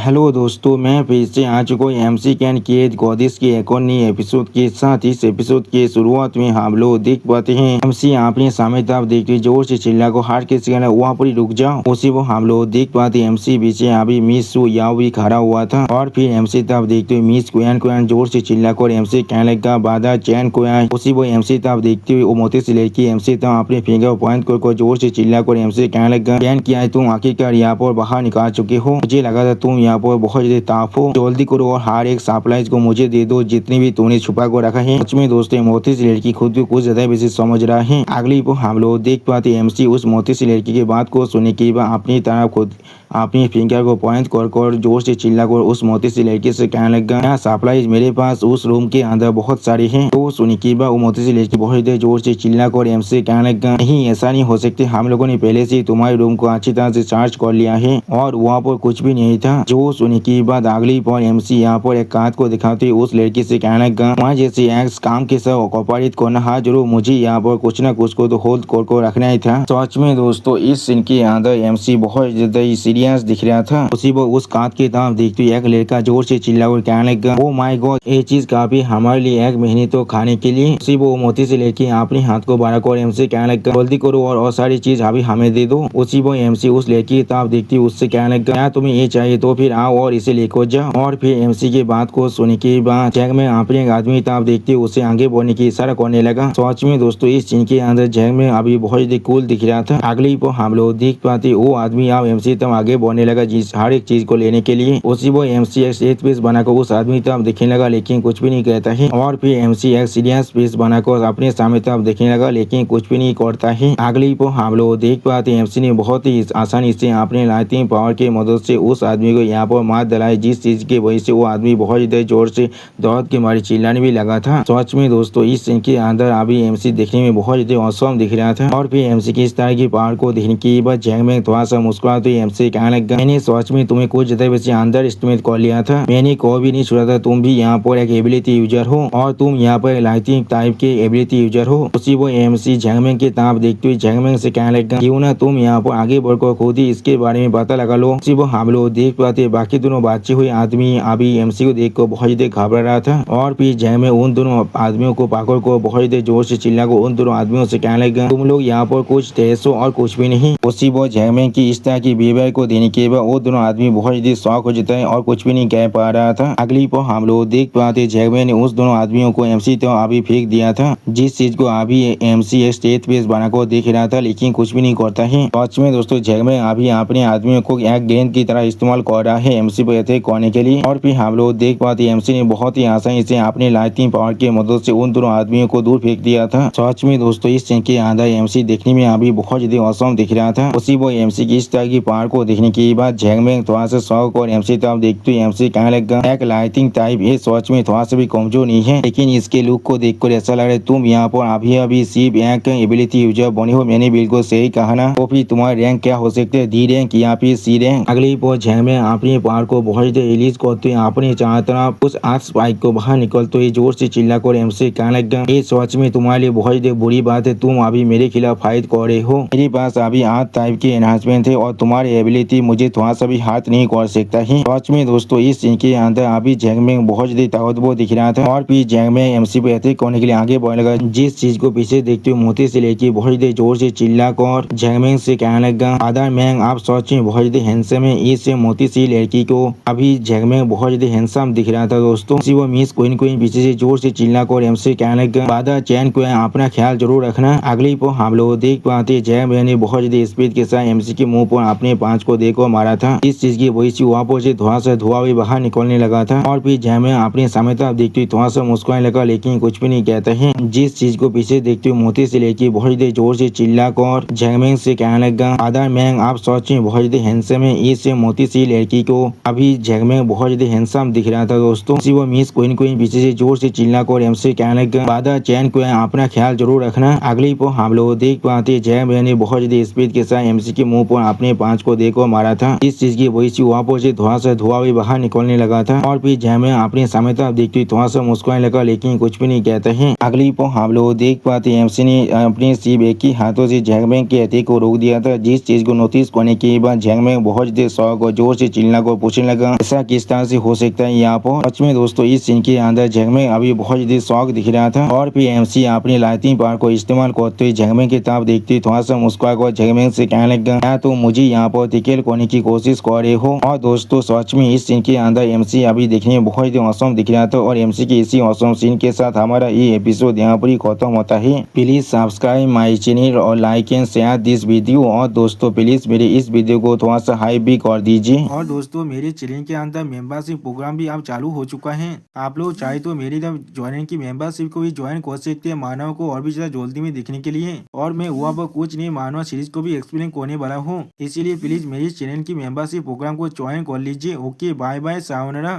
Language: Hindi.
हेलो दोस्तों, मैं फिर से आ चुका हूँ एमसी कैन केज गोदिस के एक और नई एपिसोड के साथ। इस एपिसोड के शुरुआत में हम लोग देख पाते हैं एमसी अपने सामने तरफ देखते जोर से चिल्ला को हार के सिखाना वहाँ पर रुक जाओ। उसी वो हम लोग देख पाते एमसी पीछे अभी मिस सु याओ भी खड़ा हुआ था और फिर एमसी तरफ देखते हुए मिस कुयान जोर से चिल्ला कर एमसी कहने लगा बाधा चैन कुयान। उसी वो एमसी तरफ देखते हुए वो मोती से लड़की एमसी तरफ अपने फिंगर पॉइंट कर जोर से चिल्ला कर एमसी कहने लगा चैन किया है, तुम आखिरकार यहाँ पर बाहर निकाल चुके हो। मुझे लगा था तुम यहाँ पर बहुत ज्यादा ताफ हो, जल्दी करो और हर एक सरप्राइज को मुझे दे दो जितनी भी तूने छुपा को रखा है। सच में दोस्तों मोती से लड़की खुद भी कुछ ज्यादा बेसी समझ रहा है। अगली वो हम लोग देख पाते एमसी उस मोती से लड़की की बात को सुनने के बाद अपनी तरफ खुद अपनी फिंगर को पॉइंट कर जोर से चिल्ला कर उस मोती से लड़की से कहने लगा यहाँ सरप्राइज मेरे पास उस रूम के अंदर बहुत सारे हैं। तो सुनने के बाद वो मोती से लड़की बहुत देर जोर से चिल्ला कर एमसी कहने लगा नहीं ऐसा नहीं हो सकते, हम लोगों ने पहले से तुम्हारे रूम को अच्छी तरह से सर्च कर लिया है और वहाँ पर कुछ भी नहीं था। जो सुनने के बाद अगली पर एमसी यहाँ पर एक कार्ड को दिखाते उस लड़की से कहने लगा वहाँ जैसे एक्स काम के साथ कोऑपरेट करना है जरूर, मुझे यहाँ पर कुछ न कुछ को तो होल्ड कर रखना ही था। सच में दोस्तों इस सीन के अंदर एमसी बहुत ज्यादा सीरियस दिख रहा था। उसी वो उस कांच की तरफ देखते एक लड़का जोर से चिल्ला कर कहने लगा ओ माय गॉड ये चीज काफी हमारे लिए 1 महीने तो खाने के लिए। उसी वो मोती से लेके अपने हाथ को बड़ा कर एमसी कहने लगा जल्दी करो और सारी चीज अभी हमें दे दो। उसी वो एमसी उस लड़की की तरफ देखती उससे कहने लगा क्या तुम्हें ये चाहिए तो फिर आओ और इसे लेकर जाओ। और फिर एमसी की बात को सुनने के बाद जैक में अपने आदमी तरफ देखते उसे आगे बढ़ने की इशारा करने लगा। सच में दोस्तों इस सीन के अंदर जैक में अभी बहुत ज्यादा कूल दिख रहा था। अगली पर हम लोग देख पाते वो आदमी अब एमसी तक आगे बढ़ने लगा जिस हर एक चीज को लेने के लिए। उसी वो एमसी एक स्टेट पीस बनाकर उस आदमी तरफ देखने लगा लेकिन कुछ भी नहीं कहता है। और फिर एमसी एक सीरियस पीस बनाकर अपने सामने तरफ देखने लगा लेकिन कुछ भी नहीं करता है। अगली पर हम लोग देख पाते एमसी ने बहुत ही आसानी से अपने लाइटिंग पावर की मदद से उस आदमी को यहाँ पर मार दिलाई जिस चीज की वजह से वो आदमी बहुत ज्यादा जोर से दर्द के मारे चिल्लाने भी लगा था। सच में दोस्तों इस सीन के अंदर अभी एमसी देखने में बहुत ज्यादा औसम दिख रहा था। और फिर एमसी की इस तरह की पावर को देखने के बाद जैंग में थोड़ा सा मुस्कुराते एमसी कहने लगा मैंने सच में तुम्हें कुछ ज्यादा वैसे अंदर एस्टिमेट कर लिया था, मैंने कभी भी नहीं सोचा था तुम भी यहाँ पर एक एबिलिटी यूजर हो और तुम यहाँ पर लाइटिंग टाइप के एबिलिटी यूजर हो। उसी वो एमसी जैंगमैन की तरफ देखते हुए जैंगमैन से कहने लगा क्यों ना तुम यहाँ पर आगे बढ़कर खुद ही इसके बारे में पता लगा लो। उसी वो हम लोग देख पाते बाकी दोनों बच्चे हुए आदमी अभी एमसी को देख कर बहुत ज्यादा घबरा रहा था। और फिर जैंगमैन उन दोनों आदमियों को पकड़ को बहुत ज्यादा जोर से चिल्ला को उन दोनों आदमियों से कहने लगा तुम लोग यहाँ पर कुछ तेज हो और कुछ भी नहीं। उसी वो जैंगमैन की इस तरह की बिहेवियर को देने के बाद वो दोनों आदमी बहुत ज्यादा शौक हो जाता है और कुछ भी नहीं कह पा रहा था। अगली पर हम लोग देख पाते जैंगमैन ने उस दोनों आदमियों को एमसी तो अभी फेंक दिया था जिस चीज को अभी एमसी एक स्टेट पेस बनाकर देख रहा था लेकिन कुछ भी नहीं करता है। सच में दोस्तों जैंगमैन अभी अपने आदमियों को एक गेंद की तरह इस्तेमाल कर रहा है एमसी पर अटैक करने के लिए। और फिर हम लोग देख पाते एमसी ने बहुत ही आसानी से अपने लाइटिंग पावर की मदद से उन दोनों आदमियों को दूर फेंक दिया था। सच में दोस्तों इस सीन के अंदर एमसी देखने में अभी बहुत ज्यादा औसम दिख रहा था। उसी वो एमसी की इस तरह की पावर को देखने के बाद जैंगमैन थोड़ा सा शौक और एमसी तरफ देखते हुए एमसी कहने लगा एक लाइटिंग टाइप ये सच में थोड़ा सा भी कमजोर नहीं है लेकिन इसके लुक को देखकर ऐसा लग रहा है तुम यहाँ पर अभी सिर्फ एक एबिलिटी यूजर बने हो। मैंने बिल्कुल सही कहा ना। तो फिर तुम्हारे रैंक क्या हो सकते हैं, डी रैंक या फिर सी रैंक। अगली पर जैंगमैन अपनी पावर को बहुत ज्यादा रिलीज करते हैं अपने चारों तरफ उस आर्ट स्पाइक को बाहर निकलते हुए जोर से चिल्ला कर एमसी कहने लगा ये सच में तुम्हारे लिए बहुत ज्यादा बुरी बात है, तुम अभी मेरे खिलाफ फाइट कर रहे हो। मेरे पास अभी आर्ट टाइप के एनहांसमेंट है और तुम्हारी एबिलिटी मुझे थोड़ा सा भी हाथ नहीं कर सकता है। सच में दोस्तों इस सीन के अंदर अभी जैंगमैन बहुत ज्यादा ताकतवर दिख रहा था। और फिर जैंगमैन एमसी पे अटैक करने के लिए आगे बढ़ने लगा जिस चीज को पीछे देखते हुए मोती से लेके बहुत ज्यादा जोर से चिल्ला कर जैंगमैन से कहने लगा अदर मैन आप सच में बहुत ज्यादा हैंडसम है। इस मोती सी लड़की को अभी जैंगमैन बहुत ज्यादा हैंडसम दिख रहा था दोस्तों। वो मिस क्वीन पीछे से जोर से चिल्ला कर एमसी कहने लगा बादर चैन को अपना ख्याल जरूर रखना। अगली पर हम लोग देख पाते जैंगमैन ने बहुत ज्यादा स्पीड के साथ एमसी के मुंह पर अपने पांच को देखकर मारा था। इस चीज की वजह से वहाँ पर से थोड़ा सा धुआं भी बाहर निकलने लगा था। और फिर जैंगमैन अपने सामने तरफ देखते हुए थोड़ा सा मुस्कुराने लगा लेकिन कुछ भी नहीं कहता है। जिस चीज को पीछे देखते हुए मोती से लेके बहुत ज्यादा जोर से चिल्ला कर जैंगमैन से कहने लगा अदर मैन आप सच में बहुत ज्यादा हैंडसम है। इस मोती सी लड़की को अभी जैंगमैन बहुत ज्यादा हैंडसम दिख रहा था दोस्तों। वो मिस क्वीन पीछे से जोर से चिल्ला कर एमसी कहने लगा बादर चैन को अपना ख्याल जरूर रखना। अगली पर हम लोग देख पाते जैंगमैन ने बहुत ज्यादा स्पीड के साथ एमसी के मुंह पर अपने पांच को देखकर मारा था। इस चीज की वजह से वहाँ पर से थोड़ा सा धुआं भी बाहर निकलने लगा था और फिर जैकमैन अपने सामने तरफ देखते थोड़ा सा मुस्कुराने लगा, लेकिन कुछ भी नहीं कहता है। अगली पर हम लोग देख पाते हैं एमसी ने अपने सिर्फ एक ही हाथों से जैकमैन के हत्या को रोक दिया था। जिस चीज को नोटिस करने के बाद जैकमैन बहुत देर शौक और जोर से चिल्ला को पूछने लगा ऐसा किस तरह से हो सकता है यहाँ पर। सच में दोस्तों इस सीन के अंदर जैकमैन अभी बहुत देर शौक दिख रहा था और फिर एमसी अपनी लाइटिंग पावर को इस्तेमाल करते हुए जैकमैन की तरफ देखते थोड़ा सा मुस्कुरा जैकमैन से कहने लगा क्या तो मुझे यहाँ पर टिकल करने की कोशिश कर रहे हो। और दोस्तों सच में इस सीन के अंदर एमसी अभी देखने में बहुत ही औसम दिख रहा था और एमसी के इसी औसम सीन के साथ हमारा ये एपिसोड यहाँ पर ही खत्म होता है। प्लीज सब्सक्राइब माई चैनल और like and share this video. और दोस्तों प्लीज मेरे इस वीडियो को थोड़ा सा हाई भी कर दीजिए। और दोस्तों मेरे चैनल के अंदर मेंबरशिप प्रोग्राम भी अब चालू हो चुका है। आप लोग चाहे तो मेरी ज्वाइन की मेंबरशिप को भी ज्वाइन कर सकते हैं मानव को और भी ज्यादा जल्दी में देखने के लिए। और मैं हुआ पर कुछ नहीं मानव सीरीज को भी एक्सप्लेन करने वाला हूँ, इसीलिए प्लीज मेरी चैनल की मेंबरशिप प्रोग्राम को ज्वाइन कर लीजिए। Okay bye bye सावनरा।